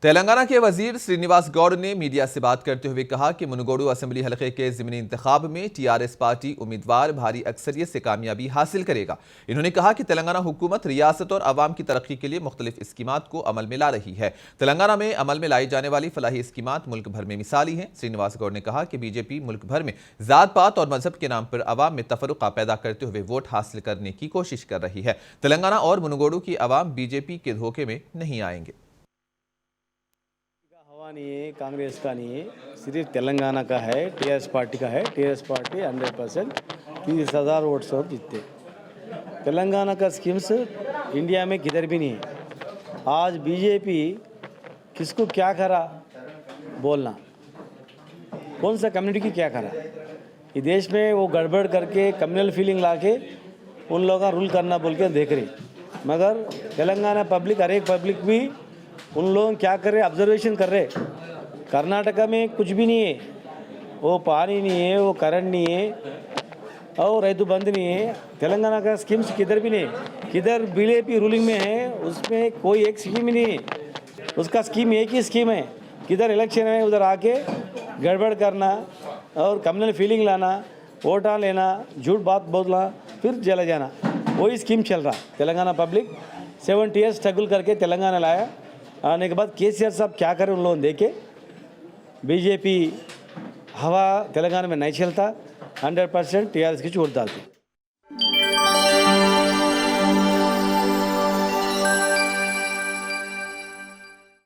तेलंगाना के वजीर श्रीनिवास गौड़ ने मीडिया से बात करते हुए कहा कि मुनुगोडु असेंबली हलके के ज़िमनी इंतखाब में टीआरएस पार्टी उम्मीदवार भारी अक्सरियत से कामयाबी हासिल करेगा। इन्होंने कहा कि तेलंगाना हुकूमत रियासत और अवाम की तरक्की के लिए मुख्तलिफ स्कीमात को अमल में ला रही है। तेलंगाना में अमल में लाई जाने वाली फलाही स्कीमात मुल्क भर में मिसाली हैं। श्रीनिवास गौड़ ने कहा कि बीजेपी मुल्क भर में जात पात और मजहब के नाम पर अवाम में तफरुका पैदा करते हुए वोट हासिल करने की कोशिश कर रही है। तेलंगाना और मुनुगोडु की अवाम बीजेपी के धोखे में नहीं आएंगे। हवा नहीं है, कांग्रेस का नहीं है, सिर्फ तेलंगाना का है, टीआरएस पार्टी का है। टीआरएस पार्टी 100% 30,000 वोट से जीतते। तेलंगाना का स्कीम्स इंडिया में किधर भी नहीं है। आज बीजेपी किसको क्या करा बोलना, कौन सा कम्युनिटी की क्या करा, ये देश में वो गड़बड़ करके कम्युनल फीलिंग लाके उन लोगों का रूल करना बोल के देख रही। मगर तेलंगाना पब्लिक, हर एक पब्लिक भी उन लोग क्या कर रहे, ऑब्जर्वेशन कर रहे। कर्नाटका में कुछ भी नहीं है, वो पानी नहीं है, वो करंट नहीं है और रैतु बंद नहीं है। तेलंगाना का स्कीम्स किधर भी नहीं, किधर बीजेपी रूलिंग में है उसमें कोई एक स्कीम ही नहीं है। उसका स्कीम एक ही स्कीम है, किधर इलेक्शन है उधर आके गड़बड़ करना और कम्युनल फीलिंग लाना, वोटा लेना, झूठ बात बोलना, फिर चला जाना, वही स्कीम चल रहा। तेलंगाना पब्लिक 7 ईयर्स स्ट्रगल करके तेलंगाना लाया। आने के बाद केसीआर साहब क्या करें उन लोगों देखे। बीजेपी हवा तेलंगाना में नहीं चलता, 100% टीआरएस की चोट डालती।